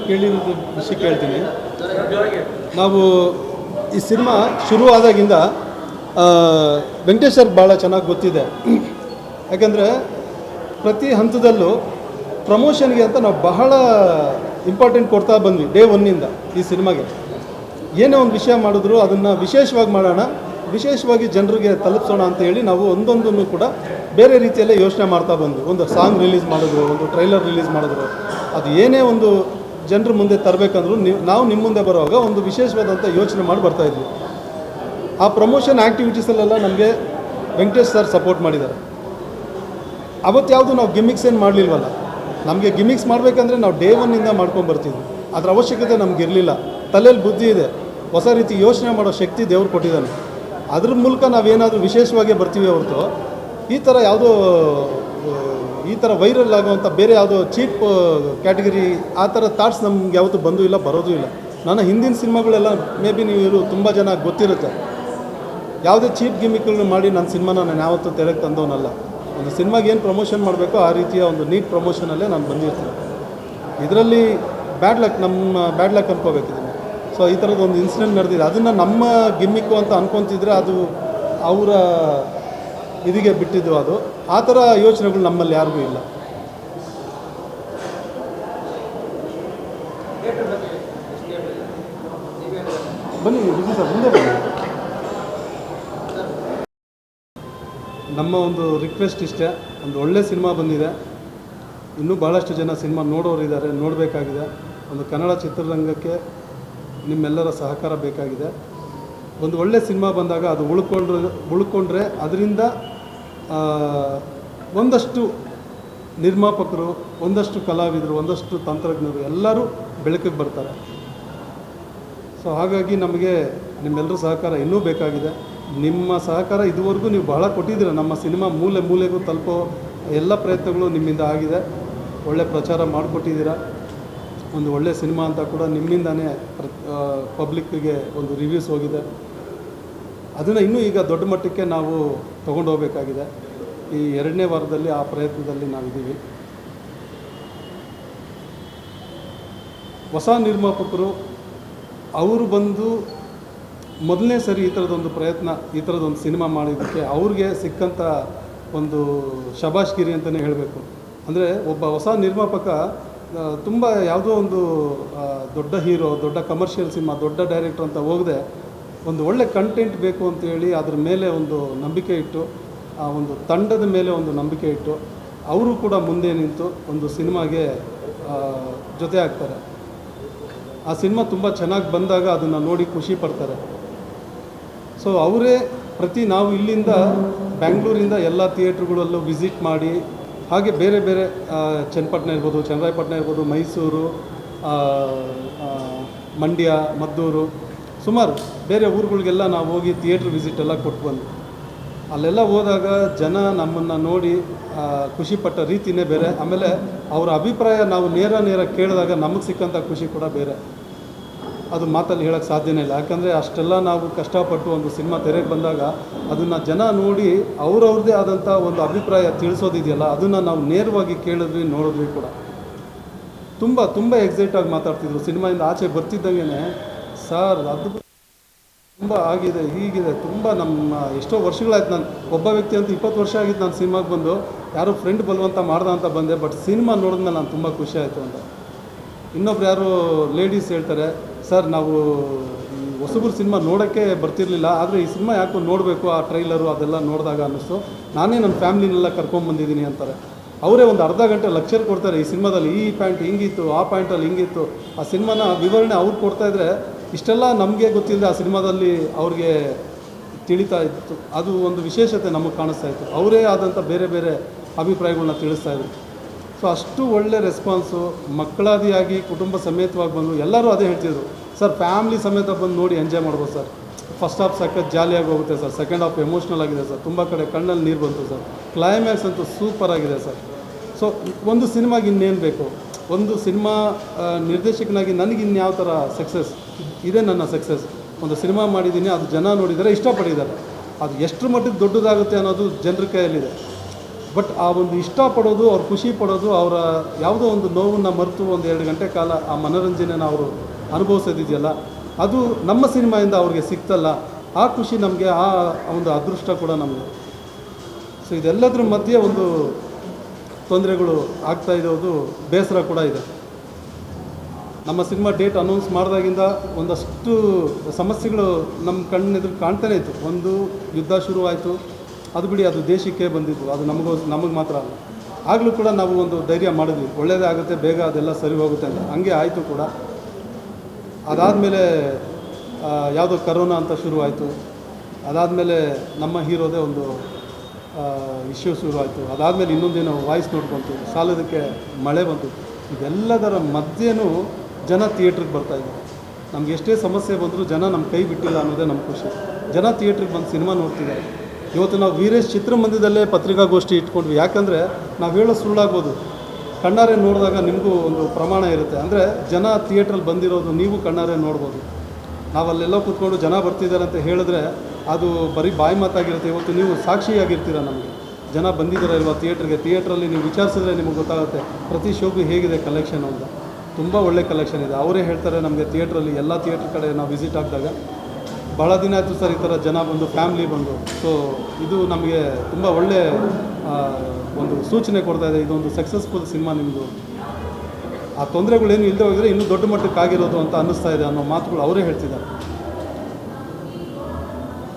ಕೇಳಿರೋದು ವಿಷಯ ಕೇಳ್ತೀನಿ. ನಾವು ಈ ಸಿನಿಮಾ ಶುರು ಆದಾಗಿಂದ ವೆಂಕಟೇಶ್ ಸರ್ ಭಾಳ ಚೆನ್ನಾಗಿ ಗೊತ್ತಿದೆ. ಯಾಕಂದರೆ ಪ್ರತಿ ಹಂತದಲ್ಲೂ ಪ್ರಮೋಷನ್ಗೆ ಅಂತ ನಾವು ಬಹಳ ಇಂಪಾರ್ಟೆಂಟ್ ಕೊಡ್ತಾ ಬಂದ್ವಿ ಡೇ ಒನ್ನಿಂದ. ಈ ಸಿನಿಮಾಗೆ ಏನೇ ಒಂದು ವಿಷಯ ಮಾಡಿದ್ರು ಅದನ್ನು ವಿಶೇಷವಾಗಿ ಮಾಡೋಣ, ವಿಶೇಷವಾಗಿ ಜನರಿಗೆ ತಲುಪಿಸೋಣ ಅಂತ ಹೇಳಿ ನಾವು ಒಂದೊಂದನ್ನು ಕೂಡ ಬೇರೆ ರೀತಿಯಲ್ಲೇ ಯೋಚನೆ ಮಾಡ್ತಾ ಬಂದ್ವಿ. ಒಂದು ಸಾಂಗ್ ರಿಲೀಸ್ ಮಾಡಿದ್ರು, ಒಂದು ಟ್ರೈಲರ್ ರಿಲೀಸ್ ಮಾಡಿದ್ರು, ಅದು ಏನೇ ಒಂದು ಜನರ ಮುಂದೆ ತರಬೇಕಂದ್ರೂ ನಾವು ನಿಮ್ಮ ಮುಂದೆ ಬರುವಾಗ ಒಂದು ವಿಶೇಷವಾದಂಥ ಯೋಚನೆ ಮಾಡಿ ಬರ್ತಾಯಿದ್ವಿ. ಆ ಪ್ರಮೋಷನ್ ಆ್ಯಕ್ಟಿವಿಟೀಸಲ್ಲೆಲ್ಲ ನಮಗೆ ವೆಂಕಟೇಶ್ ಸರ್ ಸಪೋರ್ಟ್ ಮಾಡಿದ್ದಾರೆ. ಅವತ್ತು ಯಾವುದು ನಾವು ಗಿಮಿಕ್ಸ್ ಏನು ಮಾಡಲಿಲ್ವಲ್ಲ. ನಮಗೆ ಗಿಮಿಕ್ಸ್ ಮಾಡಬೇಕಂದ್ರೆ ನಾವು ಡೇ ಒನ್ನಿಂದ ಮಾಡ್ಕೊಂಬರ್ತಿದ್ವಿ. ಅದರ ಅವಶ್ಯಕತೆ ನಮಗಿರಲಿಲ್ಲ. ತಲೆಯಲ್ಲಿ ಬುದ್ಧಿ ಇದೆ, ಹೊಸ ರೀತಿ ಯೋಚನೆ ಮಾಡೋ ಶಕ್ತಿ ದೇವ್ರು ಕೊಟ್ಟಿದ್ದಾನೆ. ಅದ್ರ ಮೂಲಕ ನಾವೇನಾದರೂ ವಿಶೇಷವಾಗಿ ಬರ್ತೀವಿ ಹೊರತು ಈ ಥರ ಯಾವುದೋ ಈ ಥರ ವೈರಲ್ ಆಗುವಂಥ ಬೇರೆ ಯಾವುದೋ ಚೀಪ್ ಕ್ಯಾಟಗರಿ ಆ ಥರ ಥಾಟ್ಸ್ ನಮ್ಗೆ ಯಾವತ್ತೂ ಬಂದೂ ಇಲ್ಲ, ಬರೋದೂ ಇಲ್ಲ. ನನ್ನ ಹಿಂದಿನ ಸಿನಿಮಾಗಳೆಲ್ಲ ಮೇ ಬಿ ನೀವು ತುಂಬ ಜನ ಗೊತ್ತಿರುತ್ತೆ. ಯಾವುದೇ ಚೀಪ್ ಗಿಮಿಕ್ಗಳನ್ನ ಮಾಡಿ ನನ್ನ ಸಿನಿಮಾನ ನಾನು ಯಾವತ್ತೂ ತೆರೆಗೆ ತಂದವನಲ್ಲ. ಒಂದು ಸಿನಿಮಾಗೆ ಏನು ಪ್ರಮೋಷನ್ ಮಾಡಬೇಕೋ ಆ ರೀತಿಯ ಒಂದು ನೀಟ್ ಪ್ರಮೋಷನಲ್ಲೇ ನಾನು ಬಂದಿರ್ತೀನಿ. ಇದರಲ್ಲಿ ಬ್ಯಾಡ್ ಲಕ್, ನಮ್ಮ ಬ್ಯಾಡ್ ಲಕ್ ಅನ್ಕೋಬೇಕಿದ್ದೀನಿ. ಸೊ ಈ ಥರದ್ದು ಒಂದು ಇನ್ಸಿಡೆಂಟ್ ನಡೆದಿದೆ. ಅದನ್ನು ನಮ್ಮ ಗಿಮ್ಮಿಕ್ಕು ಅಂತ ಅನ್ಕೊತಿದ್ರೆ ಅದು ಅವರ ಇದಿಗೆ ಬಿಟ್ಟಿದ್ದು. ಅದು ಆ ಥರ ಯೋಚನೆಗಳು ನಮ್ಮಲ್ಲಿ ಯಾರಿಗೂ ಇಲ್ಲ. ಬನ್ನಿ ಬಿಸಿ ಸರ್, ಮುಂದೆ ಬನ್ನಿ. ನಮ್ಮ ಒಂದು ರಿಕ್ವೆಸ್ಟ್ ಇಷ್ಟೇ, ಒಂದು ಒಳ್ಳೆ ಸಿನಿಮಾ ಬಂದಿದೆ. ಇನ್ನೂ ಭಾಳಷ್ಟು ಜನ ಸಿನಿಮಾ ನೋಡೋರಿದ್ದಾರೆ, ನೋಡಬೇಕಾಗಿದೆ. ಒಂದು ಕನ್ನಡ ಚಿತ್ರರಂಗಕ್ಕೆ ನಿಮ್ಮೆಲ್ಲರ ಸಹಕಾರ ಬೇಕಾಗಿದೆ. ಒಂದು ಒಳ್ಳೆ ಸಿನಿಮಾ ಬಂದಾಗ ಅದು ಉಳ್ಕೊಂಡ್ರೆ ಅದರಿಂದ ಒಂದಷ್ಟು ನಿರ್ಮಾಪಕರು, ಒಂದಷ್ಟು ಕಲಾವಿದರು, ಒಂದಷ್ಟು ತಂತ್ರಜ್ಞರು ಎಲ್ಲರೂ ಬೆಳಕಿಗೆ ಬರ್ತಾರೆ. ಸೊ ಹಾಗಾಗಿ ನಮಗೆ ನಿಮ್ಮೆಲ್ಲರ ಸಹಕಾರ ಇನ್ನೂ ಬೇಕಾಗಿದೆ. ನಿಮ್ಮ ಸಹಕಾರ ಇದುವರೆಗೂ ನೀವು ಬಹಳ ಕೊಟ್ಟಿದ್ದೀರ. ನಮ್ಮ ಸಿನಿಮಾ ಮೂಲೆ ಮೂಲೆಗೂ ತಲುಪೋ ಎಲ್ಲ ಪ್ರಯತ್ನಗಳು ನಿಮ್ಮಿಂದ ಆಗಿದೆ. ಒಳ್ಳೆ ಪ್ರಚಾರ ಮಾಡಿಕೊಟ್ಟಿದ್ದೀರ. ಒಂದು ಒಳ್ಳೆ ಸಿನಿಮಾ ಅಂತ ಕೂಡ ನಿಮ್ಮಿಂದನೇ ಪಬ್ಲಿಕ್ಕಿಗೆ ಒಂದು ರಿವ್ಯೂಸ್ ಹೋಗಿದೆ. ಅದನ್ನು ಇನ್ನೂ ಈಗ ದೊಡ್ಡ ಮಟ್ಟಕ್ಕೆ ನಾವು ತೊಗೊಂಡು ಹೋಗಬೇಕಾಗಿದೆ. ಈ 2ನೇ ವಾರದಲ್ಲಿ ಆ ಪ್ರಯತ್ನದಲ್ಲಿ ನಾವಿದ್ದೀವಿ. ಹೊಸ ನಿರ್ಮಾಪಕರು ಅವರು ಬಂದು ಮೊದಲನೇ ಸರಿ ಈ ಥರದೊಂದು ಪ್ರಯತ್ನ, ಈ ಥರದೊಂದು ಸಿನಿಮಾ ಮಾಡಿದ್ದಕ್ಕೆ ಅವ್ರಿಗೆ ಸಿಕ್ಕಂಥ ಒಂದು ಶಬಾಷ್ಗಿರಿ ಅಂತಲೇ ಹೇಳಬೇಕು. ಅಂದರೆ ಒಬ್ಬ ಹೊಸ ನಿರ್ಮಾಪಕ ತುಂಬ ಯಾವುದೋ ಒಂದು ದೊಡ್ಡ ಹೀರೋ, ದೊಡ್ಡ ಕಮರ್ಷಿಯಲ್ ಸಿನಿಮಾ, ದೊಡ್ಡ ಡೈರೆಕ್ಟರ್ ಅಂತ ಹೋಗದೆ ಒಂದು ಒಳ್ಳೆ ಕಂಟೆಂಟ್ ಬೇಕು ಅಂತೇಳಿ ಅದ್ರ ಮೇಲೆ ಒಂದು ನಂಬಿಕೆ ಇಟ್ಟು, ಆ ಒಂದು ತಂಡದ ಮೇಲೆ ಒಂದು ನಂಬಿಕೆ ಇಟ್ಟು ಅವರು ಕೂಡ ಮುಂದೆ ನಿಂತು ಒಂದು ಸಿನಿಮಾಗೆ ಜೊತೆ ಆಗ್ತಾರೆ. ಆ ಸಿನಿಮಾ ತುಂಬ ಚೆನ್ನಾಗಿ ಬಂದಾಗ ಅದನ್ನು ನೋಡಿ ಖುಷಿ ಪಡ್ತಾರೆ. ಸೊ ಅವರೇ ನಾವು ಇಲ್ಲಿಂದ ಬ್ಯಾಂಗ್ಳೂರಿಂದ ಎಲ್ಲ ಥಿಯೇಟ್ರುಗಳಲ್ಲೂ ವಿಸಿಟ್ ಮಾಡಿ, ಹಾಗೆ ಬೇರೆ ಬೇರೆ ಚನ್ನಪಟ್ಟಣ ಇರ್ಬೋದು, ಚನ್ನರಾಯಪಟ್ಟಣ ಇರ್ಬೋದು, ಮೈಸೂರು, ಮಂಡ್ಯ, ಮದ್ದೂರು, ಸುಮಾರು ಬೇರೆ ಊರುಗಳಿಗೆಲ್ಲ ನಾವು ಹೋಗಿ ಥಿಯೇಟ್ರ್ ವಿಸಿಟ್ ಎಲ್ಲ ಕೊಟ್ಟು ಬಂದು ಅಲ್ಲೆಲ್ಲ ಹೋದಾಗ ಜನ ನಮ್ಮನ್ನು ನೋಡಿ ಖುಷಿಪಟ್ಟ ರೀತಿಯೇ ಬೇರೆ. ಆಮೇಲೆ ಅವರ ಅಭಿಪ್ರಾಯ ನಾವು ನೇರ ಕೇಳಿದಾಗ ನಮಗೆ ಸಿಕ್ಕಂಥ ಖುಷಿ ಕೂಡ ಬೇರೆ. ಅದು ಮಾತಲ್ಲಿ ಹೇಳೋಕ್ಕೆ ಸಾಧ್ಯನೇ ಇಲ್ಲ. ಯಾಕಂದರೆ ಅಷ್ಟೆಲ್ಲ ನಾವು ಕಷ್ಟಪಟ್ಟು ಒಂದು ಸಿನಿಮಾ ತೆರೆಗೆ ಬಂದಾಗ ಅದನ್ನು ಜನ ನೋಡಿ ಅವ್ರವ್ರದ್ದೇ ಆದಂಥ ಒಂದು ಅಭಿಪ್ರಾಯ ತಿಳಿಸೋದಿದೆಯಲ್ಲ, ಅದನ್ನು ನಾವು ನೇರವಾಗಿ ಕೇಳಿದ್ವಿ, ನೋಡಿದ್ವಿ ಕೂಡ. ತುಂಬ ಎಕ್ಸೈಟಾಗಿ ಮಾತಾಡ್ತಿದ್ರು. ಸಿನಿಮಾಯಿಂದ ಆಚೆ ಬರ್ತಿದ್ದಂಗೆ, ಸರ್ ಅದು ತುಂಬ ಆಗಿದೆ, ಹೀಗಿದೆ, ತುಂಬ ನಮ್ಮ ಎಷ್ಟೋ ವರ್ಷಗಳಾಯ್ತು. ನಾನು ಒಬ್ಬ ವ್ಯಕ್ತಿ ಅಂತ 20 ವರ್ಷ ಆಗಿತ್ತು ನಾನು ಸಿನಿಮಾಗೆ ಬಂದು. ಯಾರೋ ಫ್ರೆಂಡ್ ಬಲವಂತ ಮಾಡ್ದ ಅಂತ ಬಂದೆ, ಬಟ್ ಸಿನಿಮಾ ನೋಡಿದ್ಮೇಲೆ ನಾನು ತುಂಬ ಖುಷಿ ಆಯಿತು ಅಂತ. ಇನ್ನೊಬ್ರು ಯಾರೋ ಲೇಡೀಸ್ ಹೇಳ್ತಾರೆ, ಸರ್ ನಾವು ಹೊಸಬ್ರು ಸಿನಿಮಾ ನೋಡೋಕ್ಕೆ ಬರ್ತಿರ್ಲಿಲ್ಲ, ಆದರೆ ಈ ಸಿನಿಮಾ ಯಾಕೋ ನೋಡಬೇಕು, ಆ ಟ್ರೈಲರು ಅದೆಲ್ಲ ನೋಡಿದಾಗ ಅನ್ನಿಸ್ತು, ನಾನೇ ನನ್ನ ಫ್ಯಾಮ್ಲಿನೆಲ್ಲ ಕರ್ಕೊಂಬಂದಿದ್ದೀನಿ ಅಂತಾರೆ. ಅವರೇ ಒಂದು ಅರ್ಧ ಗಂಟೆ ಲೆಕ್ಚರ್ ಕೊಡ್ತಾರೆ. ಈ ಸಿನಿಮಾದಲ್ಲಿ ಈ ಪಾಯಿಂಟ್ ಹಿಂಗಿತ್ತು, ಆ ಪಾಯಿಂಟಲ್ಲಿ ಹಿಂಗಿತ್ತು. ಆ ಸಿನಿಮಾನ ವಿವರಣೆ ಅವ್ರು ಕೊಡ್ತಾಯಿದ್ರೆ ಇಷ್ಟೆಲ್ಲ ನಮಗೆ ಗೊತ್ತಿಲ್ಲದೆ ಆ ಸಿನಿಮಾದಲ್ಲಿ ಅವ್ರಿಗೆ ತಿಳಿತಾ ಇತ್ತು. ಅದು ಒಂದು ವಿಶೇಷತೆ ನಮಗೆ ಕಾಣಿಸ್ತಾ ಇತ್ತು. ಅವರೇ ಆದಂಥ ಬೇರೆ ಬೇರೆ ಅಭಿಪ್ರಾಯಗಳನ್ನ ತಿಳಿಸ್ತಾಯಿದ್ರು. ಸೊ ಅಷ್ಟು ಒಳ್ಳೆ ರೆಸ್ಪಾನ್ಸು. ಮಕ್ಕಳಾದಿಯಾಗಿ ಕುಟುಂಬ ಸಮೇತವಾಗಿ ಬಂದು ಎಲ್ಲರೂ ಅದೇ ಹೇಳ್ತಿದ್ರು, ಸರ್ ಫ್ಯಾಮ್ಲಿ ಸಮೇತ ಬಂದು ನೋಡಿ ಎಂಜಾಯ್ ಮಾಡ್ಬೋದು ಸರ್. ಫಸ್ಟ್ ಹಾಫ್ ಸಖತ್ ಜಾಲಿಯಾಗಿ ಹೋಗುತ್ತೆ ಸರ್, ಸೆಕೆಂಡ್ ಹಾಫ್ ಎಮೋಷ್ನಲ್ ಆಗಿದೆ ಸರ್, ತುಂಬ ಕಡೆ ಕಣ್ಣಲ್ಲಿ ನೀರು ಬಂತು ಸರ್, ಕ್ಲೈಮ್ಯಾಕ್ಸ್ ಅಂತೂ ಸೂಪರ್ ಆಗಿದೆ ಸರ್. ಸೊ ಒಂದು ಸಿನಿಮಾಗೆ ಇನ್ನೇನು ಬೇಕು? ಒಂದು ಸಿನಿಮಾ ನಿರ್ದೇಶಕನಾಗಿ ನನಗೆ ಇನ್ಯಾವ ಥರ ಸಕ್ಸಸ್ ಇದೇ ನನ್ನ ಸಕ್ಸಸ್. ಒಂದು ಸಿನಿಮಾ ಮಾಡಿದ್ದೀನಿ, ಅದು ಜನ ನೋಡಿದರೆ ಇಷ್ಟಪಟ್ಟಿದ್ದಾರೆ. ಅದು ಎಷ್ಟು ಮಟ್ಟಿಗೆ ದೊಡ್ಡದಾಗುತ್ತೆ ಅನ್ನೋದು ಜನರ ಕೈಯಲ್ಲಿದೆ. ಬಟ್ ಆ ಒಂದು ಇಷ್ಟಪಡೋದು, ಅವ್ರು ಖುಷಿ ಪಡೋದು, ಅವರ ಯಾವುದೋ ಒಂದು ನೋವನ್ನು ಮರೆತು ಒಂದು 2 ಗಂಟೆ ಕಾಲ ಆ ಮನೋರಂಜನೆನ ಅವರು ಅನುಭವಿಸೋದಿದೆಯಲ್ಲ, ಅದು ನಮ್ಮ ಸಿನಿಮಾಯಿಂದ ಅವ್ರಿಗೆ ಸಿಕ್ತಲ್ಲ, ಆ ಖುಷಿ ನಮಗೆ, ಆ ಒಂದು ಅದೃಷ್ಟ ಕೂಡ ನಮಗೆ. ಸೊ ಇದೆಲ್ಲದ್ರ ಮಧ್ಯೆ ಒಂದು ತೊಂದರೆಗಳು ಆಗ್ತಾ ಇರೋದು ಬೇಸರ ಕೂಡ ಇದೆ. ನಮ್ಮ ಸಿನಿಮಾ ಡೇಟ್ ಅನೌನ್ಸ್ ಮಾಡಿದಾಗಿಂದ ಒಂದಷ್ಟು ಸಮಸ್ಯೆಗಳು ನಮ್ಮ ಕಣ್ಣೆದುರು ಕಾಣ್ತಾನೆ ಇತ್ತು. ಒಂದು ಯುದ್ಧ ಶುರುವಾಯಿತು, ಅದು ಬಿಡಿ, ಅದು ದೇಶಕ್ಕೆ ಬಂದಿದ್ದು, ಅದು ನಮಗೆ ಮಾತ್ರ ಅಲ್ಲ. ಆಗಲೂ ಕೂಡ ನಾವು ಒಂದು ಧೈರ್ಯ ಮಾಡಿದ್ವಿ, ಒಳ್ಳೆಯದೇ ಆಗುತ್ತೆ, ಬೇಗ ಅದೆಲ್ಲ ಸರಿ ಹೋಗುತ್ತೆ ಅಂತ. ಹಂಗೆ ಆಯಿತು ಕೂಡ. ಅದಾದಮೇಲೆ ಯಾವುದೋ ಕರೋನಾ ಅಂತ ಶುರುವಾಯಿತು. ಅದಾದಮೇಲೆ ನಮ್ಮ ಹೀರೋದೇ ಒಂದು ಇಶ್ಯೂ ಶುರುವಾಯಿತು. ಅದಾದಮೇಲೆ ಇನ್ನೊಂದೇನೋ ವಾಯ್ಸ್ ನೋಟ್ ಬಂತು, ಸಾಲದಕ್ಕೆ ಮಳೆ ಬಂತು. ಇದೆಲ್ಲದರ ಮಧ್ಯೆನೂ ಜನ ಥಿಯೇಟ್ರಿಗೆ ಬರ್ತಾಯಿದ್ದಾರೆ. ನಮ್ಗೆ ಎಷ್ಟೇ ಸಮಸ್ಯೆ ಬಂದರೂ ಜನ ನಮ್ಮ ಕೈ ಬಿಟ್ಟಿಲ್ಲ ಅನ್ನೋದೇ ನಮ್ಮ ಖುಷಿ. ಜನ ಥಿಯೇಟ್ರಿಗೆ ಬಂದು ಸಿನಿಮಾ ನೋಡ್ತಿದ್ದಾರೆ. ಇವತ್ತು ನಾವು ವೀರೇಶ್ ಚಿತ್ರಮಂದಿರದಲ್ಲೇ ಪತ್ರಿಕಾಗೋಷ್ಠಿ ಇಟ್ಕೊಂಡ್ವಿ. ಯಾಕಂದರೆ ನಾವು ಹೇಳೋ ಸುಳ್ಳಾಗ್ಬೋದು, ಕಣ್ಣಾರೆ ನೋಡಿದಾಗ ನಿಮಗೂ ಒಂದು ಪ್ರಮಾಣ ಇರುತ್ತೆ. ಅಂದರೆ ಜನ ಥಿಯೇಟ್ರಲ್ಲಿ ಬಂದಿರೋದು ನೀವು ಕಣ್ಣಾರೆ ನೋಡ್ಬೋದು. ನಾವಲ್ಲೆಲ್ಲ ಕೂತ್ಕೊಂಡು ಜನ ಬರ್ತಿದ್ದಾರೆ ಅಂತ ಹೇಳಿದ್ರೆ ಅದು ಬರೀ ಬಾಯಿ ಮಾತಾಗಿರುತ್ತೆ. ಇವತ್ತು ನೀವು ಸಾಕ್ಷಿಯಾಗಿರ್ತೀರ ನಮಗೆ, ಜನ ಬಂದಿದ್ದಾರೆ ಇಲ್ವಾ ಥಿಯೇಟ್ರಿಗೆ. ಥಿಯೇಟ್ರಲ್ಲಿ ನೀವು ವಿಚಾರಿಸಿದ್ರೆ ನಿಮಗೆ ಗೊತ್ತಾಗುತ್ತೆ ಪ್ರತಿ ಶೋಗೂ ಹೇಗಿದೆ ಕಲೆಕ್ಷನ್ ಅಂತ. ತುಂಬ ಒಳ್ಳೆ ಕಲೆಕ್ಷನ್ ಇದೆ. ಅವರೇ ಹೇಳ್ತಾರೆ ನಮಗೆ ಥಿಯೇಟ್ರಲ್ಲಿ, ಎಲ್ಲ ಥಿಯೇಟ್ರ್ ಕಡೆ ನಾವು ವಿಸಿಟ್ ಆಗಿದಾಗ, ಭಾಳ ದಿನ ಆಯಿತು ಸರ್ ಈ ಥರ ಜನ ಬಂದು, ಫ್ಯಾಮ್ಲಿ ಬಂದು. ಸೊ ಇದು ನಮಗೆ ತುಂಬ ಒಳ್ಳೆ ಒಂದು ಸೂಚನೆ ಕೊಡ್ತಾ ಇದೆ. ಇದೊಂದು ಸಕ್ಸಸ್ಫುಲ್ ಸಿನಿಮಾ ನಿಮ್ಮದು. ಆ ತೊಂದರೆಗಳೇನು ಇಲ್ಲದೆ ಹೋಗಿದ್ರೆ ಇನ್ನೂ ದೊಡ್ಡ ಮಟ್ಟಕ್ಕೆ ಆಗಿರೋದು ಅಂತ ಅನ್ನಿಸ್ತಾ ಇದೆ ಅನ್ನೋ ಮಾತುಗಳು ಅವರೇ ಹೇಳ್ತಿದ್ದಾರೆ.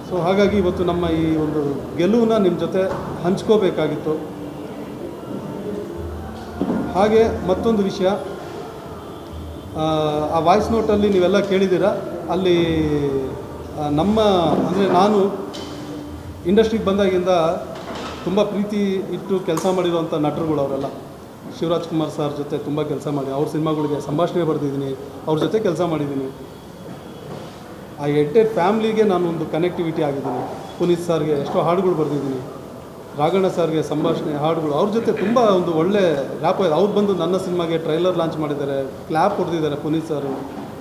ಸೊ ಹಾಗಾಗಿ ಇವತ್ತು ನಮ್ಮ ಈ ಒಂದು ಗೆಲುವನ್ನ ನಿಮ್ಮ ಜೊತೆ ಹಂಚ್ಕೋಬೇಕಾಗಿತ್ತು. ಹಾಗೆ ಮತ್ತೊಂದು ವಿಷಯ, ಆ ವಾಯ್ಸ್ ನೋಟಲ್ಲಿ ನೀವೆಲ್ಲ ಕೇಳಿದ್ದೀರ. ಅಲ್ಲಿ ನಮ್ಮ ಅಂದರೆ ನಾನು ಇಂಡಸ್ಟ್ರಿಗೆ ಬಂದಾಗಿಂದ ತುಂಬ ಪ್ರೀತಿ ಇಟ್ಟು ಕೆಲಸ ಮಾಡಿರುವಂಥ ನಟರುಗಳು ಅವರೆಲ್ಲ. ಶಿವರಾಜ್ ಕುಮಾರ್ ಸರ್ ಜೊತೆ ತುಂಬ ಕೆಲಸ ಮಾಡಿ, ಅವ್ರ ಸಿನಿಮಾಗಳಿಗೆ ಸಂಭಾಷಣೆ ಬರೆದಿದ್ದೀನಿ, ಅವ್ರ ಜೊತೆ ಕೆಲಸ ಮಾಡಿದ್ದೀನಿ. ಆ ಎಂಟೈರ್ ಫ್ಯಾಮ್ಲಿಗೆ ನಾನು ಒಂದು ಕನೆಕ್ಟಿವಿಟಿ ಆಗಿದ್ದೀನಿ. ಪುನೀತ್ ಸರ್ಗೆ ಎಷ್ಟೋ ಹಾಡುಗಳು ಬರೆದಿದ್ದೀನಿ, ರಾಘಣ್ಣ ಸರ್ಗೆ ಸಂಭಾಷಣೆ ಹಾಡುಗಳು, ಅವ್ರ ಜೊತೆ ತುಂಬ ಒಂದು ಒಳ್ಳೆ ರ್ಯಾಪ್ ಇದೆ. ಅವ್ರು ಬಂದು ನನ್ನ ಸಿನಿಮಾಗೆ ಟ್ರೈಲರ್ ಲಾಂಚ್ ಮಾಡಿದ್ದಾರೆ, ಕ್ಲ್ಯಾಪ್ ಹೊಡೆದಿದ್ದಾರೆ. ಪುನೀತ್ ಸರ್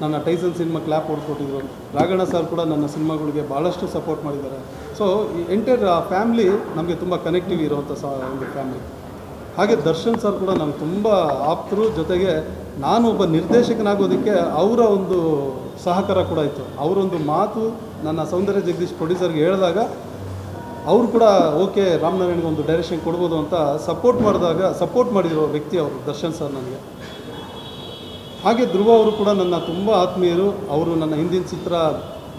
ನನ್ನ ಟೈಸನ್ ಸಿನಿಮಾ ಕ್ಲ್ಯಾಪ್ ಹೊಡೆದ್ಕೊಟ್ಟಿದ್ರು. ರಾಘಣ್ಣ ಸರ್ ಕೂಡ ನನ್ನ ಸಿನಿಮಾಗಳಿಗೆ ಭಾಳಷ್ಟು ಸಪೋರ್ಟ್ ಮಾಡಿದ್ದಾರೆ. ಸೊ ಈ ಎಂಟೈರ್ ಫ್ಯಾಮ್ಲಿ ನಮಗೆ ತುಂಬ ಕನೆಕ್ಟಿವ್ ಇರುವಂಥ ಒಂದು ಫ್ಯಾಮ್ಲಿ. ಹಾಗೆ ದರ್ಶನ್ ಸರ್ ಕೂಡ ನನಗೆ ತುಂಬ ಆಪ್ತರು. ಜೊತೆಗೆ ನಾನು ಒಬ್ಬ ನಿರ್ದೇಶಕನಾಗೋದಕ್ಕೆ ಅವರ ಒಂದು ಸಹಕಾರ ಕೂಡ ಇತ್ತು. ಅವರೊಂದು ಮಾತು ನನ್ನ ಸೌಂದರ್ಯ ಜಗದೀಶ್ ಪ್ರೊಡ್ಯೂಸರ್ಗೆ ಹೇಳಿದಾಗ ಅವರು ಕೂಡ ಓಕೆ ರಾಮನಾರಾಯಣ್ಗೆ ಒಂದು ಡೈರೆಕ್ಷನ್ ಕೊಡ್ಬೋದು ಅಂತ ಸಪೋರ್ಟ್ ಮಾಡಿರೋ ವ್ಯಕ್ತಿ ಅವರು ದರ್ಶನ್ ಸರ್ ನನಗೆ. ಹಾಗೆ ಧ್ರುವ ಅವರು ಕೂಡ ನನ್ನ ತುಂಬ ಆತ್ಮೀಯರು. ಅವರು ನನ್ನ ಹಿಂದಿನ ಚಿತ್ರ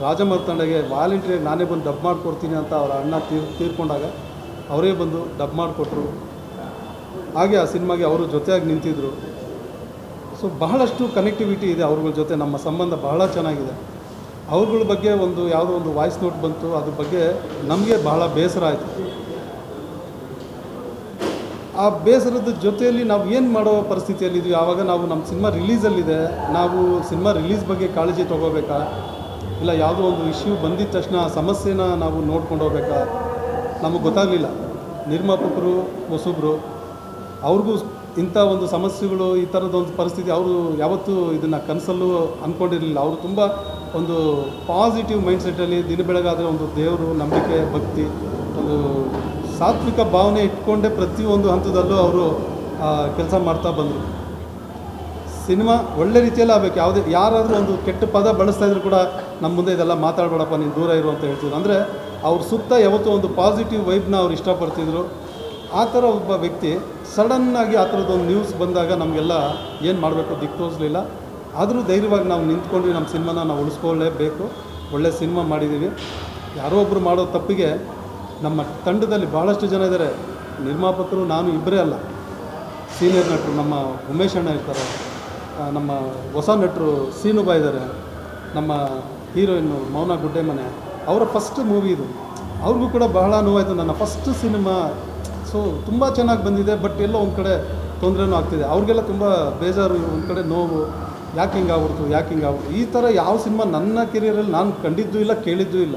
ರಾಜಮರ್ತಾಂಡಗೆ ವಾಲಂಟಿಯರ್ ನಾನೇ ಬಂದು ಡಬ್ ಮಾಡಿಕೊಡ್ತೀನಿ ಅಂತ ಅವರ ಅಣ್ಣ ತೀರ್ಕೊಂಡಾಗ ಅವರೇ ಬಂದು ಡಬ್ ಮಾಡಿಕೊಟ್ರು. ಹಾಗೆ ಆ ಸಿನಿಮಾಗೆ ಅವರು ಜೊತೆಯಾಗಿ ನಿಂತಿದ್ದರು. ಸೊ ಬಹಳಷ್ಟು ಕನೆಕ್ಟಿವಿಟಿ ಇದೆ ಅವ್ರಗಳ ಜೊತೆ. ನಮ್ಮ ಸಂಬಂಧ ಬಹಳ ಚೆನ್ನಾಗಿದೆ. ಅವ್ರಗಳ ಬಗ್ಗೆ ಒಂದು ಯಾವುದೋ ಒಂದು ವಾಯ್ಸ್ ನೋಟ್ ಬಂತು, ಅದ್ರ ಬಗ್ಗೆ ನಮಗೆ ಬಹಳ ಬೇಸರ ಆಯಿತು. ಆ ಬೇಸರದ ಜೊತೆಯಲ್ಲಿ ನಾವು ಏನು ಮಾಡೋ ಪರಿಸ್ಥಿತಿಯಲ್ಲಿದ್ವಿ. ಆವಾಗ ನಾವು ನಮ್ಮ ಸಿನಿಮಾ ರಿಲೀಸಲ್ಲಿದೆ, ನಾವು ಸಿನಿಮಾ ರಿಲೀಸ್ ಬಗ್ಗೆ ಕಾಳಜಿ ತೊಗೋಬೇಕಾ, ಇಲ್ಲ ಯಾವುದೋ ಒಂದು ಇಶ್ಯೂ ಬಂದಿದ್ದ ತಕ್ಷಣ ಆ ಸಮಸ್ಯೆನ ನಾವು ನೋಡ್ಕೊಂಡು ಹೋಗ್ಬೇಕಾ, ನಮಗೆ ಗೊತ್ತಾಗಲಿಲ್ಲ. ನಿರ್ಮಾಪಕರು ಹೊಸಬ್ರು, ಅವ್ರಿಗೂ ಇಂಥ ಒಂದು ಸಮಸ್ಯೆಗಳು, ಈ ಥರದೊಂದು ಪರಿಸ್ಥಿತಿ ಅವರು ಯಾವತ್ತೂ ಇದನ್ನು ಕನಸಲ್ಲೂ ಅಂದ್ಕೊಂಡಿರಲಿಲ್ಲ. ಅವರು ತುಂಬ ಒಂದು ಪಾಸಿಟಿವ್ ಮೈಂಡ್ಸೆಟ್ಟಲ್ಲಿ ದಿನ ಬೆಳಗಾದರೆ ಒಂದು ದೇವರು ನಂಬಿಕೆ, ಭಕ್ತಿ, ಒಂದು ಸಾತ್ವಿಕ ಭಾವನೆ ಇಟ್ಕೊಂಡೇ ಪ್ರತಿಯೊಂದು ಹಂತದಲ್ಲೂ ಅವರು ಕೆಲಸ ಮಾಡ್ತಾ ಬಂದರು. ಸಿನಿಮಾ ಒಳ್ಳೆ ರೀತಿಯಲ್ಲಿ ಆಗಬೇಕು. ಯಾರಾದರೂ ಒಂದು ಕೆಟ್ಟ ಪದ ಬಳಸ್ತಾ ಇದ್ರು ಕೂಡ ನಮ್ಮ ಮುಂದೆ ಇದೆಲ್ಲ ಮಾತಾಡಬೇಡಪ್ಪ, ನೀನು ದೂರ ಇರು ಅಂತ ಹೇಳ್ತಿದ್ರು. ಅಂದರೆ ಅವ್ರ ಸುತ್ತ ಯಾವತ್ತೂ ಒಂದು ಪಾಸಿಟಿವ್ ವೈಬ್ನ ಅವ್ರು ಇಷ್ಟಪಡ್ತಿದ್ರು. ಆ ಥರ ಒಬ್ಬ ವ್ಯಕ್ತಿ ಸಡನ್ನಾಗಿ ಆ ಥರದ್ದೊಂದು ನ್ಯೂಸ್ ಬಂದಾಗ ನಮಗೆಲ್ಲ ಏನು ಮಾಡಬೇಕು ದಿಕ್ಕು ತೋರಿಸಲಿಲ್ಲ. ಆದರೂ ಧೈರ್ಯವಾಗಿ ನಾವು ನಿಂತ್ಕೊಂಡ್ವಿ. ನಮ್ಮ ಸಿನಿಮಾನ ನಾವು ಉಳಿಸ್ಕೊಳ್ಳೇಬೇಕು. ಒಳ್ಳೆ ಸಿನಿಮಾ ಮಾಡಿದ್ದೀವಿ. ಯಾರೋ ಒಬ್ಬರು ಮಾಡೋ ತಪ್ಪಿಗೆ ನಮ್ಮ ತಂಡದಲ್ಲಿ ಭಾಳಷ್ಟು ಜನ ಇದ್ದಾರೆ. ನಿರ್ಮಾಪಕರು ನಾನು ಇಬ್ಬರೇ ಅಲ್ಲ, ಸೀನಿಯರ್ ನಟರು ನಮ್ಮ ಉಮೇಶ್ ಅಣ್ಣ ಇರ್ತಾರೆ, ನಮ್ಮ ಹೊಸ ನಟರು ಸೀನುಬಾ ಇದ್ದಾರೆ, ನಮ್ಮ ಹೀರೋಯಿನ್ನು ಮೌನ ಗುಡ್ಡೆಮನೆ, ಅವರ ಫಸ್ಟ್ ಮೂವಿ ಇದು. ಅವ್ರಿಗೂ ಕೂಡ ಬಹಳ ನೋವಾಯಿತು. ನನ್ನ ಫಸ್ಟ್ ಸಿನಿಮಾ, ಸೊ ತುಂಬ ಚೆನ್ನಾಗಿ ಬಂದಿದೆ, ಬಟ್ ಎಲ್ಲೋ ಒಂದು ಕಡೆ ತೊಂದರೆನೂ ಆಗ್ತಿದೆ. ಅವ್ರಿಗೆಲ್ಲ ತುಂಬ ಬೇಜಾರು, ಒಂದು ಕಡೆ ನೋವು, ಯಾಕೆ ಹಿಂಗಾಗ್ಬಿಡ್ತು. ಈ ಥರ ಯಾವ ಸಿನಿಮಾ ನನ್ನ ಕೆರಿಯರಲ್ಲಿ ನಾನು ಕಂಡಿದ್ದೂ ಇಲ್ಲ, ಕೇಳಿದ್ದೂ ಇಲ್ಲ.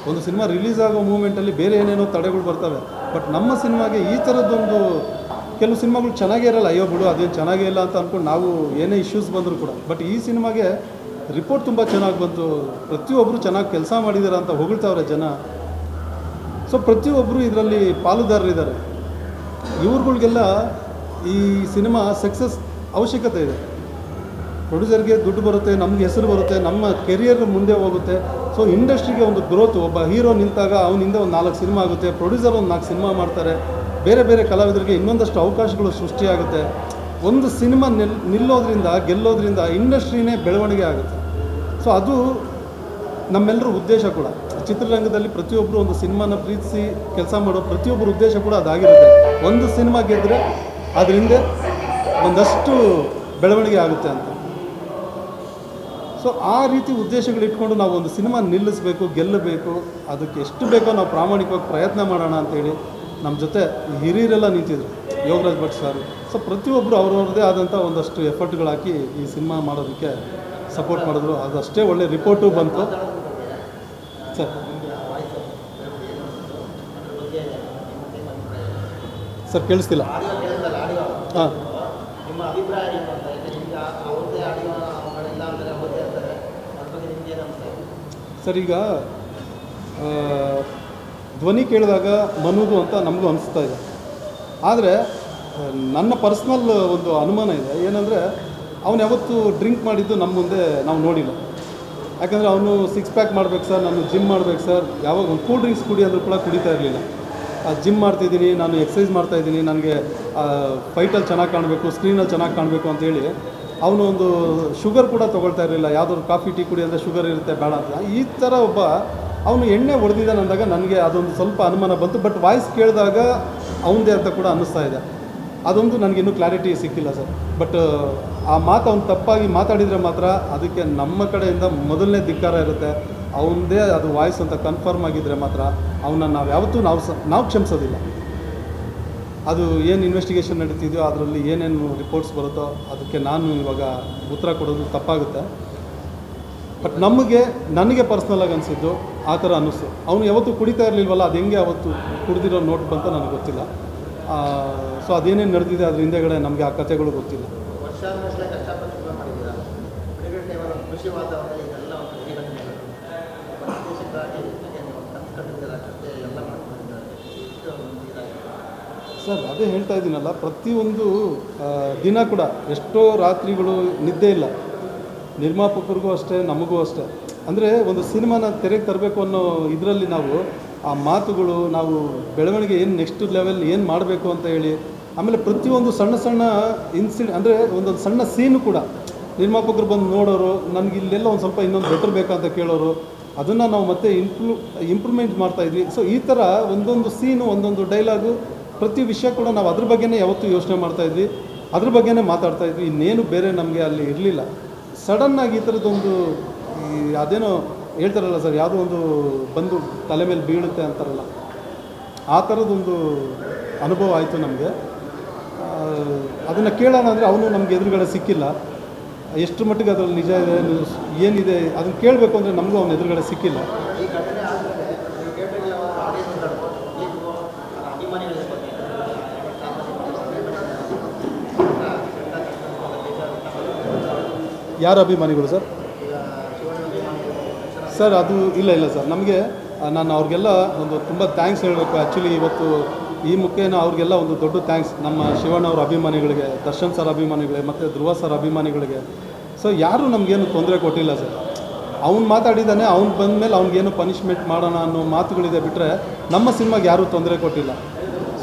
ಒಂದು ಸಿನಿಮಾ ರಿಲೀಸ್ ಆಗೋ ಮೂಮೆಂಟಲ್ಲಿ ಬೇರೆ ಏನೇನೋ ತಡೆಗಳು ಬರ್ತವೆ, ಬಟ್ ನಮ್ಮ ಸಿನಿಮಾಗೆ ಈ ಥರದ್ದೊಂದು ಕೆಲವು ಸಿನಿಮಾಗಳು ಚೆನ್ನಾಗೇ ಇರಲ್ಲ. ಅಯ್ಯೋ ಬಿಡು ಅದೇನು ಚೆನ್ನಾಗೇ ಇಲ್ಲ ಅಂತ ಅಂದ್ಕೊಂಡು ನಾವು ಏನೇ ಇಶ್ಯೂಸ್ ಬಂದರೂ ಕೂಡ. ಬಟ್ ಈ ಸಿನಿಮಾಗೆ ರಿಪೋರ್ಟ್ ತುಂಬ ಚೆನ್ನಾಗಿ ಬಂತು, ಪ್ರತಿಯೊಬ್ಬರು ಚೆನ್ನಾಗಿ ಕೆಲಸ ಮಾಡಿದ್ದಾರೆ ಅಂತ ಹೊಗಳ್ತಾವ್ರೆ ಜನ. ಸೊ ಪ್ರತಿಯೊಬ್ಬರು ಇದರಲ್ಲಿ ಪಾಲುದಾರರಿದ್ದಾರೆ. ಇವ್ರುಗಳಿಗೆಲ್ಲ ಈ ಸಿನಿಮಾ ಸಕ್ಸಸ್ ಅವಶ್ಯಕತೆ ಇದೆ. ಪ್ರೊಡ್ಯೂಸರ್ಗೆ ದುಡ್ಡು ಬರುತ್ತೆ, ನಮಗೆ ಹೆಸರು ಬರುತ್ತೆ, ನಮ್ಮ ಕೆರಿಯರ್ ಮುಂದೆ ಹೋಗುತ್ತೆ. ಸೊ ಇಂಡಸ್ಟ್ರಿಗೆ ಒಂದು ಗ್ರೋತ್, ಒಬ್ಬ ಹೀರೋ ನಿಂತಾಗ ಅವನಿಂದ ಒಂದು 4 ಸಿನಿಮಾ ಆಗುತ್ತೆ, ಪ್ರೊಡ್ಯೂಸರ್ ಒಂದು 4 ಸಿನಿಮಾ ಮಾಡ್ತಾರೆ, ಬೇರೆ ಬೇರೆ ಕಲಾವಿದರಿಗೆ ಇನ್ನೊಂದಷ್ಟು ಅವಕಾಶಗಳು ಸೃಷ್ಟಿಯಾಗುತ್ತೆ. ಒಂದು ಸಿನಿಮಾ ನಿಲ್ಲೋದ್ರಿಂದ ಗೆಲ್ಲೋದ್ರಿಂದ ಇಂಡಸ್ಟ್ರಿನೇ ಬೆಳವಣಿಗೆ ಆಗುತ್ತೆ. ಸೊ ಅದು ನಮ್ಮೆಲ್ಲರ ಉದ್ದೇಶ ಕೂಡ. ಚಿತ್ರರಂಗದಲ್ಲಿ ಪ್ರತಿಯೊಬ್ಬರು ಒಂದು ಸಿನಿಮಾನ ಪ್ರೀತಿಸಿ ಕೆಲಸ ಮಾಡೋ ಪ್ರತಿಯೊಬ್ಬರ ಉದ್ದೇಶ ಕೂಡ ಅದಾಗಿರುತ್ತೆ. ಒಂದು ಸಿನಿಮಾ ಗೆದ್ದರೆ ಅದ್ರ ಹಿಂದೆ ಒಂದಷ್ಟು ಬೆಳವಣಿಗೆ ಆಗುತ್ತೆ ಅಂತ. ಸೊ ಆ ರೀತಿ ಉದ್ದೇಶಗಳಿಟ್ಕೊಂಡು ನಾವು ಒಂದು ಸಿನಿಮಾ ನಿಲ್ಲಿಸಬೇಕು, ಗೆಲ್ಲಬೇಕು, ಅದಕ್ಕೆ ಎಷ್ಟು ಬೇಕೋ ನಾವು ಪ್ರಾಮಾಣಿಕವಾಗಿ ಪ್ರಯತ್ನ ಮಾಡೋಣ ಅಂತೇಳಿ ನಮ್ಮ ಜೊತೆ ಹಿರಿಯರೆಲ್ಲ ನಿಂತಿದ್ರು, ಯೋಗರಾಜ್ ಭಟ್ ಸರ್. ಸೊ ಪ್ರತಿಯೊಬ್ಬರು ಅವ್ರವ್ರದ್ದೇ ಆದಂಥ ಒಂದಷ್ಟು ಎಫರ್ಟ್ಗಳಾಕಿ ಈ ಸಿನಿಮಾ ಮಾಡೋದಕ್ಕೆ ಸಪೋರ್ಟ್ ಮಾಡಿದ್ರು. ಅದಷ್ಟೇ ಒಳ್ಳೆ ರಿಪೋರ್ಟು ಬಂತು ಸರ್. ಸರ್ ಕೇಳಿಸ್ತಿಲ್ಲ. ಹಾಂ ಸರ್, ಈಗ ಧ್ವನಿ ಕೇಳಿದಾಗ ಮನುದು ಅಂತ ನಮಗೂ ಅನಿಸ್ತಾ ಇದೆ. ಆದರೆ ನನ್ನ ಪರ್ಸ್ನಲ್ ಒಂದು ಅನುಮಾನ ಇದೆ. ಏನಂದರೆ ಅವನು ಯಾವತ್ತೂ ಡ್ರಿಂಕ್ ಮಾಡಿದ್ದು ನಮ್ಮ ಮುಂದೆ ನಾವು ನೋಡಿಲ್ಲ. ಯಾಕಂದರೆ ಅವನು 6 ಪ್ಯಾಕ್ ಮಾಡಬೇಕು ಸರ್, ನಾನು ಜಿಮ್ ಮಾಡಬೇಕು ಸರ್, ಯಾವಾಗ ಒಂದು ಕೂಲ್ ಡ್ರಿಂಕ್ಸ್ ಕುಡಿ ಅಂದರೂ ಕೂಡ ಕುಡಿತಾ ಇರಲಿಲ್ಲ. ಜಿಮ್ ಮಾಡ್ತಿದ್ದೀನಿ, ನಾನು ಎಕ್ಸಸೈಸ್ ಮಾಡ್ತಾಯಿದ್ದೀನಿ, ನನಗೆ ಫೈಟಲ್ಲಿ ಚೆನ್ನಾಗಿ ಕಾಣಬೇಕು, ಸ್ಕ್ರೀನಲ್ಲಿ ಚೆನ್ನಾಗಿ ಕಾಣಬೇಕು ಅಂತೇಳಿ ಅವನು ಒಂದು ಶುಗರ್ ಕೂಡ ತೊಗೊಳ್ತಾ ಇರಲಿಲ್ಲ. ಯಾವುದಾದ್ರು ಕಾಫಿ ಟೀ ಕುಡಿ ಅಂದರೆ ಶುಗರ್ ಇರುತ್ತೆ ಬೇಡ ಅಂತ. ಈ ಥರ ಒಬ್ಬ ಅವನು ಎಣ್ಣೆ ಹೊಡೆದಿದ್ದಾನೆ ಅಂದಾಗ ನನಗೆ ಅದೊಂದು ಸ್ವಲ್ಪ ಅನುಮಾನ ಬಂತು. ಬಟ್ ವಾಯ್ಸ್ ಕೇಳಿದಾಗ ಅವನದೇ ಅಂತ ಕೂಡ ಅನ್ನಿಸ್ತಾ ಇದೆ. ಅದೊಂದು ನನಗಿನ್ನೂ ಕ್ಲಾರಿಟಿ ಸಿಕ್ಕಿಲ್ಲ ಸರ್. ಬಟ್ ಆ ಮಾತು ಅವ್ನು ತಪ್ಪಾಗಿ ಮಾತಾಡಿದರೆ ಮಾತ್ರ ಅದಕ್ಕೆ ನಮ್ಮ ಕಡೆಯಿಂದ ಮೊದಲನೇ ಧಿಕ್ಕಾರ ಇರುತ್ತೆ. ಅವನದೇ ಅದು ವಾಯ್ಸ್ ಅಂತ ಕನ್ಫರ್ಮ್ ಆಗಿದ್ದರೆ ಮಾತ್ರ ಅವನ್ನ ನಾವು ಯಾವತ್ತೂ ನಾವು ಕ್ಷಮಿಸೋದಿಲ್ಲ. ಅದು ಏನು ಇನ್ವೆಸ್ಟಿಗೇಷನ್ ನಡೀತಿದೆಯೋ ಅದರಲ್ಲಿ ಏನೇನು ರಿಪೋರ್ಟ್ಸ್ ಬರುತ್ತೋ ಅದಕ್ಕೆ ನಾನು ಇವಾಗ ಉತ್ತರ ಕೊಡೋದು ತಪ್ಪಾಗುತ್ತೆ. ಬಟ್ ನನಗೆ ಪರ್ಸ್ನಲಾಗಿ ಅನಿಸಿದ್ದು ಆ ಥರ ಅನ್ನಿಸ್ತು. ಅವನು ಯಾವತ್ತೂ ಕುಡಿತಾ ಇರಲಿಲ್ವಲ್ಲ, ಅದು ಹೆಂಗೆ ಅವತ್ತು ಕುಡಿದಿರೋ ನೋಟ್ ಬಂತ ನನಗೆ ಗೊತ್ತಿಲ್ಲ. ಸೊ ಅದೇನೇನು ನಡೆದಿದೆ ಅದ್ರ ಹಿಂದೆಗಡೆ ನಮಗೆ ಆ ಕಥೆಗಳು ಗೊತ್ತಿಲ್ಲ. ಸರ್ ಅದೇ ಹೇಳ್ತಾ ಇದ್ದೀನಲ್ಲ, ಪ್ರತಿಯೊಂದು ದಿನ ಕೂಡ ಎಷ್ಟೋ ರಾತ್ರಿಗಳು ನಿದ್ದೆ ಇಲ್ಲ. ನಿರ್ಮಾಪಕರಿಗೂ ಅಷ್ಟೇ, ನಮಗೂ ಅಷ್ಟೇ. ಅಂದರೆ ಒಂದು ಸಿನಿಮಾನ ತೆರೆಗೆ ತರಬೇಕು ಅನ್ನೋ ಇದರಲ್ಲಿ ನಾವು ಆ ಮಾತುಗಳು, ನಾವು ಬೆಳವಣಿಗೆ ಏನು ನೆಕ್ಸ್ಟ್ ಲೆವೆಲ್ ಏನು ಮಾಡಬೇಕು ಅಂತ ಹೇಳಿ, ಆಮೇಲೆ ಪ್ರತಿಯೊಂದು ಸಣ್ಣ ಸಣ್ಣ ಅಂದರೆ ಒಂದೊಂದು ಸಣ್ಣ ಸೀನು ಕೂಡ ನಿರ್ಮಾಪಕರು ಬಂದು ನೋಡೋರು, ನನಗೆ ಇಲ್ಲೆಲ್ಲ ಒಂದು ಸ್ವಲ್ಪ ಇನ್ನೊಂದು ಬೆಟರ್ ಬೇಕಂತ ಕೇಳೋರು, ಅದನ್ನು ನಾವು ಮತ್ತೆ ಇಂಪ್ರೂವ್ಮೆಂಟ್ ಮಾಡ್ತಾಯಿದ್ವಿ. ಸೊ ಈ ಥರ ಒಂದೊಂದು ಸೀನು, ಒಂದೊಂದು ಡೈಲಾಗು, ಪ್ರತಿ ವಿಷಯ ಕೂಡ ನಾವು ಅದ್ರ ಬಗ್ಗೆನೇ ಯಾವತ್ತೂ ಯೋಚನೆ ಮಾಡ್ತಾಯಿದ್ವಿ, ಅದ್ರ ಬಗ್ಗೆನೇ ಮಾತಾಡ್ತಾಯಿದ್ವಿ. ಇನ್ನೇನು ಬೇರೆ ನಮಗೆ ಅಲ್ಲಿ ಇರಲಿಲ್ಲ. ಸಡನ್ನಾಗಿ ಈ ಥರದ್ದೊಂದು ಅದೇನೋ ಹೇಳ್ತಾರಲ್ಲ ಸರ್, ಯಾವುದೋ ಒಂದು ಬಂದು ತಲೆ ಮೇಲೆ ಬೀಳುತ್ತೆ ಅಂತಾರಲ್ಲ, ಆ ಥರದ್ದೊಂದು ಅನುಭವ ಆಯಿತು ನಮಗೆ. ಅದನ್ನು ಕೇಳೋಣ ಅಂದರೆ ಅವನು ನಮಗೆ ಎದುರುಗಡೆ ಸಿಕ್ಕಿಲ್ಲ. ಎಷ್ಟು ಮಟ್ಟಿಗೆ ಅದರಲ್ಲಿ ನಿಜ ಇದೆ, ಏನಿದೆ ಅದನ್ನು ಕೇಳಬೇಕು ಅಂದರೆ ನಮಗೂ ಅವನ ಎದುರುಗಡೆ ಸಿಕ್ಕಿಲ್ಲ. ಯಾರ ಅಭಿಮಾನಿಗಳು ಸರ್? ಸರ್ ಅದು ಇಲ್ಲ ಸರ್, ನಮಗೆ ನಾನು ಅವ್ರಿಗೆಲ್ಲ ಒಂದು ತುಂಬ ಥ್ಯಾಂಕ್ಸ್ ಹೇಳಬೇಕು. ಆ್ಯಕ್ಚುಲಿ ಇವತ್ತು ಈ ಮುಖೇನ ಅವ್ರಿಗೆಲ್ಲ ಒಂದು ದೊಡ್ಡ ಥ್ಯಾಂಕ್ಸ್, ನಮ್ಮ ಶಿವಣ್ಣ ಅವ್ರ ಅಭಿಮಾನಿಗಳಿಗೆ, ದರ್ಶನ್ ಸರ್ ಅಭಿಮಾನಿಗಳಿಗೆ, ಮತ್ತು ಧ್ರುವ ಸರ್ ಅಭಿಮಾನಿಗಳಿಗೆ. ಸೊ ಯಾರೂ ನಮಗೇನು ತೊಂದರೆ ಕೊಟ್ಟಿಲ್ಲ ಸರ್. ಅವ್ನು ಮಾತಾಡಿದ್ದಾನೆ, ಅವ್ನು ಬಂದಮೇಲೆ ಅವ್ನಿಗೇನು ಪನಿಷ್ಮೆಂಟ್ ಮಾಡೋಣ ಅನ್ನೋ ಮಾತುಗಳಿದೆ ಬಿಟ್ಟರೆ ನಮ್ಮ ಸಿನಿಮಾಗೆ ಯಾರೂ ತೊಂದರೆ ಕೊಟ್ಟಿಲ್ಲ.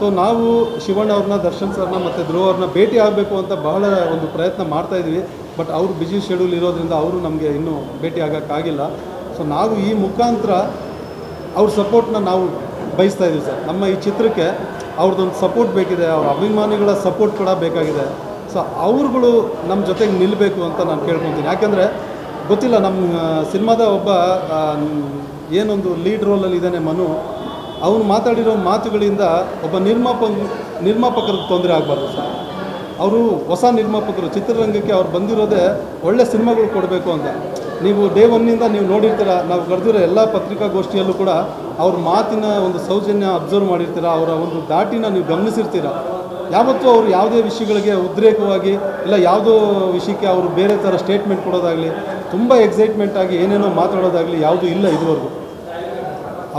ಸೊ ನಾವು ಶಿವಣ್ಣ ಅವ್ರನ್ನ, ದರ್ಶನ್ ಸರ್ನ ಮತ್ತು ಧ್ರುವ ಅವ್ರನ್ನ ಭೇಟಿ ಆಗಬೇಕು ಅಂತ ಬಹಳ ಒಂದು ಪ್ರಯತ್ನ ಮಾಡ್ತಾಯಿದ್ವಿ. ಬಟ್ ಅವರು ಬ್ಯುಸಿ ಶೆಡ್ಯೂಲ್ ಇರೋದ್ರಿಂದ ಅವರು ನಮಗೆ ಇನ್ನೂ ಭೇಟಿ ಆಗೋಕ್ಕಾಗಿಲ್ಲ. ಸೊ ನಾವು ಈ ಮುಖಾಂತರ ಅವ್ರ ಸಪೋರ್ಟ್ನ ನಾವು ಬಯಸ್ತಾ ಇದ್ದೀವಿ ಸರ್. ನಮ್ಮ ಈ ಚಿತ್ರಕ್ಕೆ ಅವ್ರದ್ದೊಂದು ಸಪೋರ್ಟ್ ಬೇಕಿದೆ, ಅವ್ರ ಅಭಿಮಾನಿಗಳ ಸಪೋರ್ಟ್ ಕೂಡ ಬೇಕಾಗಿದೆ. ಸೊ ಅವ್ರುಗಳು ನಮ್ಮ ಜೊತೆಗೆ ನಿಲ್ಲಬೇಕು ಅಂತ ನಾನು ಕೇಳ್ಕೊತೀನಿ. ಯಾಕೆಂದರೆ ಗೊತ್ತಿಲ್ಲ, ನಮ್ಮ ಸಿನಿಮಾದ ಒಬ್ಬ ಏನೊಂದು ಲೀಡ್ ರೋಲಲ್ಲಿ ಇದ್ದಾನೆ ಮನು, ಅವನು ಮಾತಾಡಿರೋ ಮಾತುಗಳಿಂದ ಒಬ್ಬ ನಿರ್ಮಾಪಕರಿಗೆ ತೊಂದರೆ ಆಗಬಾರ್ದು ಸರ್. ಅವರು ಹೊಸ ನಿರ್ಮಾಪಕರು, ಚಿತ್ರರಂಗಕ್ಕೆ ಅವ್ರು ಬಂದಿರೋದೇ ಒಳ್ಳೆ ಸಿನಿಮಾಗಳು ಕೊಡಬೇಕು ಅಂತ. ನೀವು ಡೇ ಒನ್ನಿಂದ ನೀವು ನೋಡಿರ್ತೀರ, ನಾವು ಕರೆದಿರೋ ಎಲ್ಲ ಪತ್ರಿಕಾಗೋಷ್ಠಿಯಲ್ಲೂ ಕೂಡ ಅವ್ರ ಮಾತಿನ ಒಂದು ಸೌಜನ್ಯ ಅಬ್ಸರ್ವ್ ಮಾಡಿರ್ತೀರ, ಅವರ ಒಂದು ದಾಟಿನ ನೀವು ಗಮನಿಸಿರ್ತೀರ. ಯಾವತ್ತೂ ಅವರು ಯಾವುದೇ ವಿಷಯಗಳಿಗೆ ಉದ್ರೇಕವಾಗಿ ಇಲ್ಲ ಯಾವುದೋ ವಿಷಯಕ್ಕೆ ಅವರು ಬೇರೆ ಥರ ಸ್ಟೇಟ್ಮೆಂಟ್ ಕೊಡೋದಾಗಲಿ, ತುಂಬ ಎಕ್ಸೈಟ್ಮೆಂಟ್ ಆಗಿ ಏನೇನೋ ಮಾತಾಡೋದಾಗಲಿ ಯಾವುದೂ ಇಲ್ಲ ಇದುವರೆಗೂ.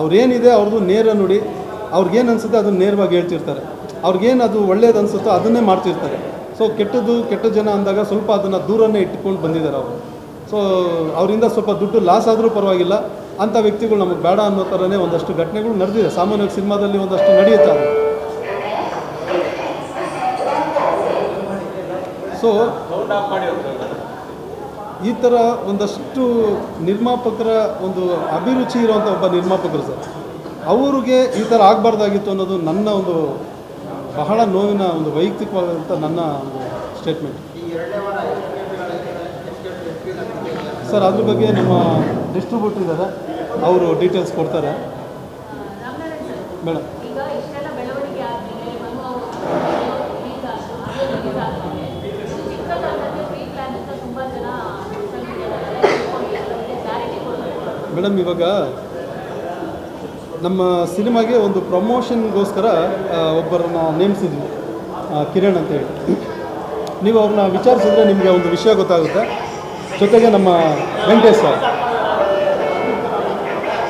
ಅವ್ರೇನಿದೆ ಅವ್ರದ್ದು ನೇರ ನುಡಿ, ಅವ್ರಿಗೇನು ಅನಿಸುತ್ತೆ ಅದನ್ನು ನೇರವಾಗಿ ಹೇಳ್ತಿರ್ತಾರೆ. ಅವ್ರಿಗೇನು ಅದು ಒಳ್ಳೇದು ಅನಿಸುತ್ತೋ ಅದನ್ನೇ ಮಾಡ್ತಿರ್ತಾರೆ. ಸೊ ಕೆಟ್ಟ ಜನ ಅಂದಾಗ ಸ್ವಲ್ಪ ಅದನ್ನು ದೂರನೇ ಇಟ್ಕೊಂಡು ಬಂದಿದ್ದಾರೆ ಅವರು. ಸೊ ಅವರಿಂದ ಸ್ವಲ್ಪ ದುಡ್ಡು ಲಾಸ್ ಆದರೂ ಪರವಾಗಿಲ್ಲ, ಅಂಥ ವ್ಯಕ್ತಿಗಳು ನಮಗೆ ಬೇಡ ಅನ್ನೋ ಥರನೇ ಒಂದಷ್ಟು ಘಟನೆಗಳು ನಡೆದಿದೆ. ಸಾಮಾನ್ಯವಾಗಿ ಸಿನಿಮಾದಲ್ಲಿ ಒಂದಷ್ಟು ನಡೆಯುತ್ತೆ ಅದು. ಸೊ ಈ ಥರ ಒಂದಷ್ಟು ನಿರ್ಮಾಪಕರ ಒಂದು ಅಭಿರುಚಿ ಇರುವಂಥ ಒಬ್ಬ ನಿರ್ಮಾಪಕರು ಸರ್, ಅವ್ರಿಗೆ ಈ ಥರ ಆಗಬಾರ್ದಾಗಿತ್ತು ಅನ್ನೋದು ನನ್ನ ಒಂದು ಬಹಳ ನೋವಿನ ಒಂದು ವೈಯಕ್ತಿಕವಾದಂಥ ನನ್ನ ಒಂದು ಸ್ಟೇಟ್ಮೆಂಟ್ ಸರ್. ಅದ್ರ ಬಗ್ಗೆ ನಮ್ಮ ಡಿಸ್ಟ್ರಿಬ್ಯೂಟರ್ ಇದ್ದಾರೆ, ಅವರು ಡೀಟೇಲ್ಸ್ ಕೊಡ್ತಾರೆ ಮೇಡಮ್. ಮೇಡಮ್ ಇವಾಗ ನಮ್ಮ ಸಿನಿಮಾಗೆ ಒಂದು ಪ್ರಮೋಷನ್ಗೋಸ್ಕರ ಒಬ್ಬರನ್ನ ನೇಮಿಸಿದ್ವಿ, ಕಿರಣ್ ಅಂತೇಳಿ. ನೀವು ಅವ್ರನ್ನ ವಿಚಾರಿಸಿದ್ರೆ ನಿಮಗೆ ಒಂದು ವಿಷಯ ಗೊತ್ತಾಗುತ್ತೆ. ಜೊತೆಗೆ ನಮ್ಮ ವೆಂಕಟೇಶ್ ಸರ್